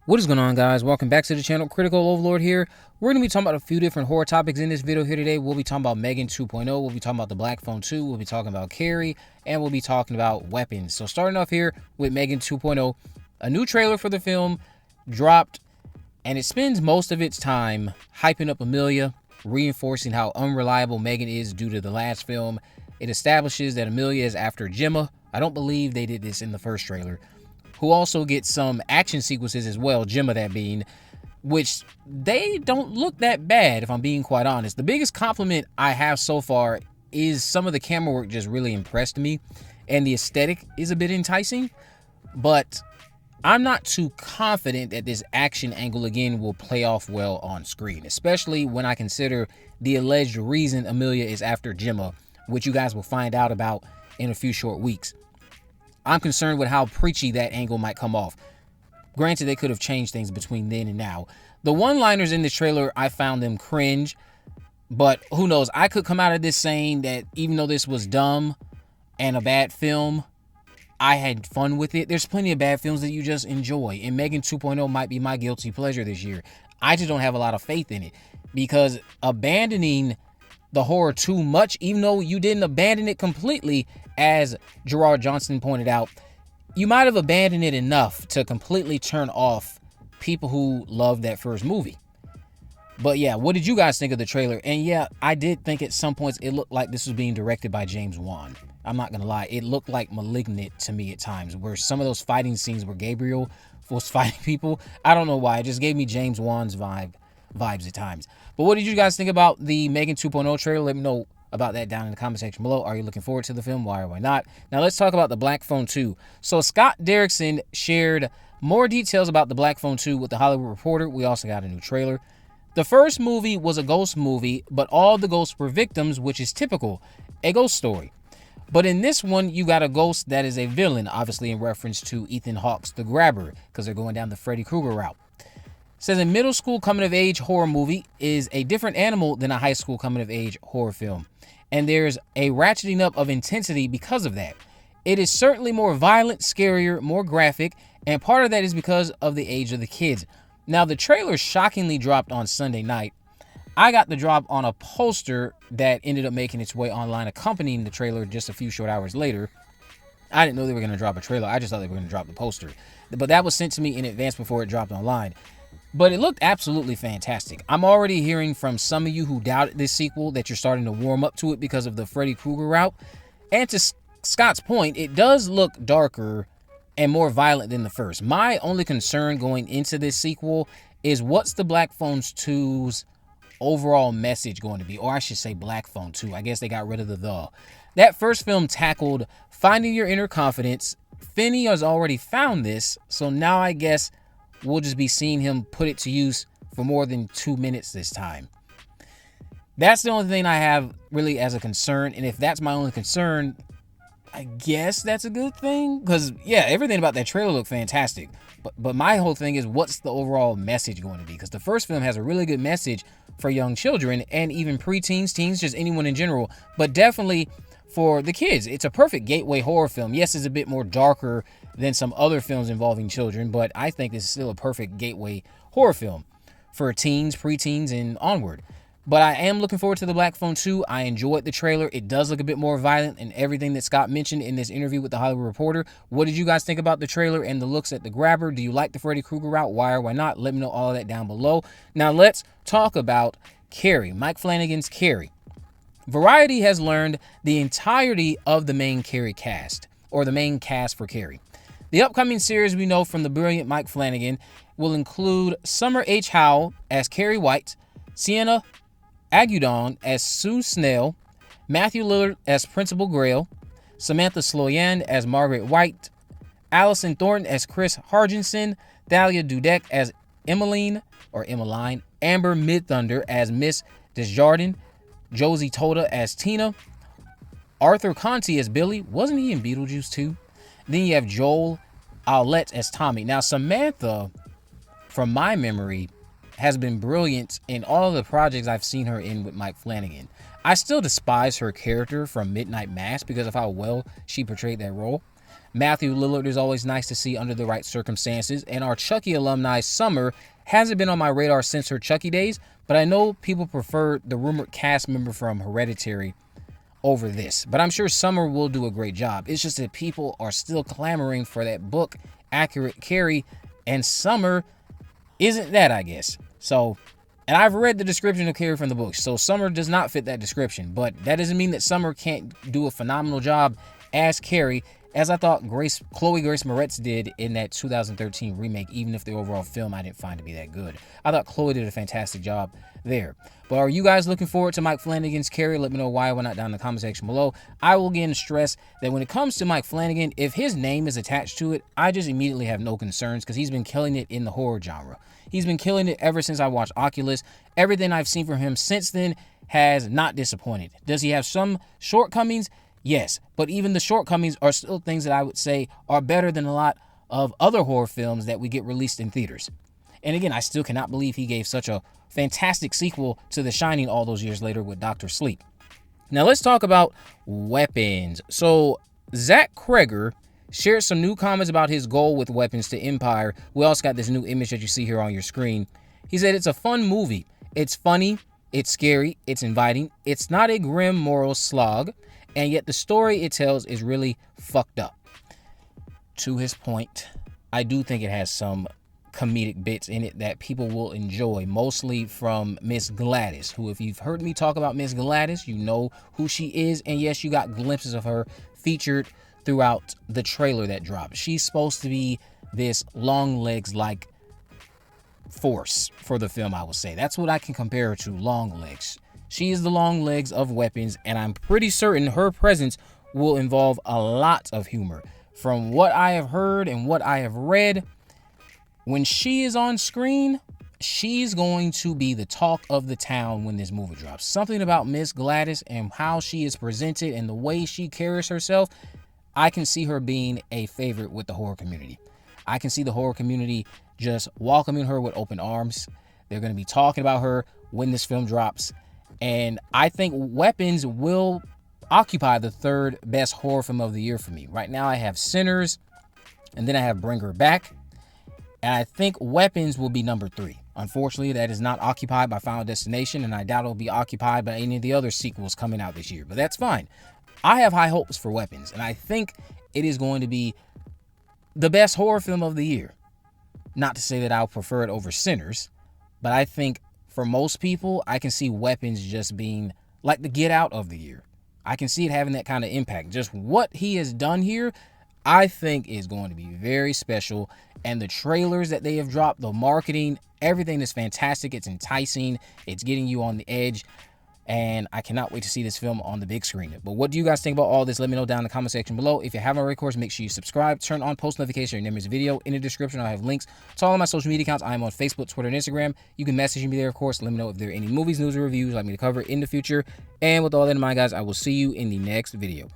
What is going on, guys? Welcome back to the channel. Critical Overlord here. We're going to be talking about a few different horror topics in this video here today. We'll be talking about M3GAN 2.0. We'll be talking about the Black Phone 2. We'll be talking about Carrie. And we'll be talking about weapons. So starting off here with M3GAN 2.0, a new trailer for the film dropped. And it spends most of its time hyping up Amelia, reinforcing how unreliable M3GAN is due to the last film. It establishes that Amelia is after Gemma. I don't believe they did this in the first trailer. Who also gets some action sequences as well, Gemma that being, which they don't look that bad, if I'm being quite honest. The biggest compliment I have so far is some of the camera work just really impressed me, and the aesthetic is a bit enticing, but I'm not too confident that this action angle again will play off well on screen, especially when I consider the alleged reason Amelia is after Gemma, which you guys will find out about in a few short weeks. I'm concerned with how preachy that angle might come off. Granted, they could have changed things between then and now. The one-liners in this trailer, I found them cringe, but who knows? I could come out of this saying that even though this was dumb and a bad film, I had fun with it. There's plenty of bad films that you just enjoy, and M3GAN 2.0 might be my guilty pleasure this year. I just don't have a lot of faith in it, because abandoning the horror too much, even though you didn't abandon it completely, as Gerard Johnson pointed out, you might have abandoned it enough to completely turn off people who loved that first movie. But yeah, what did you guys think of the trailer? And yeah, I did think at some points it looked like this was being directed by James Wan. I'm not gonna lie, it looked like Malignant to me at times, where some of those fighting scenes where Gabriel was fighting people, I don't know why, it just gave me James Wan's vibes at times. But what did you guys think about the M3GAN 2.0 trailer? Let me know about that down in the comment section below. Are you looking forward to the film? Why or why not? Now let's talk about the Black Phone 2. So Scott Derrickson shared more details about the Black Phone 2 with the Hollywood Reporter. We also got a new trailer. The first movie was a ghost movie, but all the ghosts were victims, which is typical, a ghost story. But in this one, you got a ghost that is a villain, obviously in reference to Ethan Hawke's The Grabber, because they're going down the Freddy Krueger route. Says a middle school coming-of-age horror movie is a different animal than a high school coming-of-age horror film. And there's a ratcheting up of intensity because of that. It is certainly more violent, scarier, more graphic, and part of that is because of the age of the kids. Now, the trailer shockingly dropped on Sunday night. I got the drop on a poster that ended up making its way online accompanying the trailer just a few short hours later. I didn't know they were going to drop a trailer. I just thought they were going to drop the poster. But that was sent to me in advance before it dropped online. But it looked absolutely fantastic. I'm already hearing from some of you who doubted this sequel that you're starting to warm up to it because of the Freddy Krueger route. And to Scott's point, it does look darker and more violent than the first. My only concern going into this sequel is what's the Black Phone 2's overall message going to be? Or I should say Black Phone 2. I guess they got rid of the. That first film tackled finding your inner confidence. Finney has already found this, so now I guess we'll just be seeing him put it to use for more than 2 minutes this time. That's the only thing I have really as a concern. And if that's my only concern, I guess that's a good thing. Because, yeah, everything about that trailer looked fantastic. But my whole thing is, what's the overall message going to be? Because the first film has a really good message for young children and even preteens, teens, just anyone in general. But definitely for the kids. It's a perfect gateway horror film. Yes, it's a bit more darker than some other films involving children, but I think this is still a perfect gateway horror film for teens, preteens, and onward. But I am looking forward to the Black Phone 2. I enjoyed the trailer. It does look a bit more violent and everything that Scott mentioned in this interview with the Hollywood Reporter. What did you guys think about the trailer and the looks at the Grabber? Do you like the Freddy Krueger route? Why or why not? Let me know all of that down below. Now let's talk about Carrie, Mike Flanagan's Carrie. Variety has learned the entirety of the main Carrie cast, or the main cast for Carrie. The upcoming series we know from the brilliant Mike Flanagan will include Summer H. Howell as Carrie White, Sienna Agudon as Sue Snell, Matthew Lillard as Principal Grail, Samantha Sloyan as Margaret White, Allison Thornton as Chris Hargensen, Thalia Dudek as Emmeline, Amber Midthunder as Miss Desjardins, Josie Toda as Tina, Arthur Conti as Billy. Wasn't he in Beetlejuice too? Then you have Joel Aulette as Tommy. Now, Samantha, from my memory, has been brilliant in all of the projects I've seen her in with Mike Flanagan. I still despise her character from Midnight Mass because of how well she portrayed that role. Matthew Lillard is always nice to see under the right circumstances, and our Chucky alumni Summer hasn't been on my radar since her Chucky days, but I know people prefer the rumored cast member from Hereditary over this. But I'm sure Summer will do a great job. It's just that people are still clamoring for that book accurate Carrie, and Summer isn't that, I guess. So, and I've read the description of Carrie from the book, so Summer does not fit that description, but that doesn't mean that Summer can't do a phenomenal job as Carrie, as I thought Chloe Grace Moretz did in that 2013 remake, even if the overall film I didn't find to be that good. I thought Chloe did a fantastic job there. But are you guys looking forward to Mike Flanagan's Carrie? Let me know why not down in the comment section below. I will again stress that when it comes to Mike Flanagan, if his name is attached to it, I just immediately have no concerns because he's been killing it in the horror genre. He's been killing it ever since I watched Oculus. Everything I've seen from him since then has not disappointed. Does he have some shortcomings? Yes, but even the shortcomings are still things that I would say are better than a lot of other horror films that we get released in theaters. And again, I still cannot believe he gave such a fantastic sequel to The Shining all those years later with Dr. Sleep. Now let's talk about weapons. So Zach Cregger shared some new comments about his goal with weapons to Empire. We also got this new image that you see here on your screen. He said it's a fun movie. It's funny, it's scary, it's inviting. It's not a grim moral slog. And yet the story it tells is really fucked up. To his point, I do think it has some comedic bits in it that people will enjoy, mostly from Miss Gladys, who, if you've heard me talk about Miss Gladys, you know who she is. And yes, you got glimpses of her featured throughout the trailer that dropped. She's supposed to be this long legs like force for the film, I would say. That's what I can compare her to, long legs. She is the long legs of weapons, and I'm pretty certain her presence will involve a lot of humor. From what I have heard and what I have read, when she is on screen, she's going to be the talk of the town when this movie drops. Something about Miss Gladys and how she is presented and the way she carries herself, I can see her being a favorite with the horror community. I can see the horror community just welcoming her with open arms. They're going to be talking about her when this film drops. And I think Weapons will occupy the third best horror film of the year for me. Right now I have Sinners, and then I have Bring Her Back. And I think Weapons will be number 3. Unfortunately, that is not occupied by Final Destination, and I doubt it'll be occupied by any of the other sequels coming out this year. But that's fine. I have high hopes for Weapons, and I think it is going to be the best horror film of the year. Not to say that I'll prefer it over Sinners, but I think for most people, I can see Weapons just being like the Get Out of the year. I can see it having that kind of impact. Just what he has done here, I think is going to be very special. And the trailers that they have dropped, the marketing, everything is fantastic. It's enticing. It's getting you on the edge. And I cannot wait to see this film on the big screen. But what do you guys think about all this? Let me know down in the comment section below. If you haven't already, of course, make sure you subscribe, turn on post notifications in every video. In the description, I have links to all of my social media accounts. I am on Facebook, Twitter, and Instagram. You can message me there, of course. Let me know if there are any movies, news, or reviews you'd like me to cover in the future. And with all that in mind, guys, I will see you in the next video.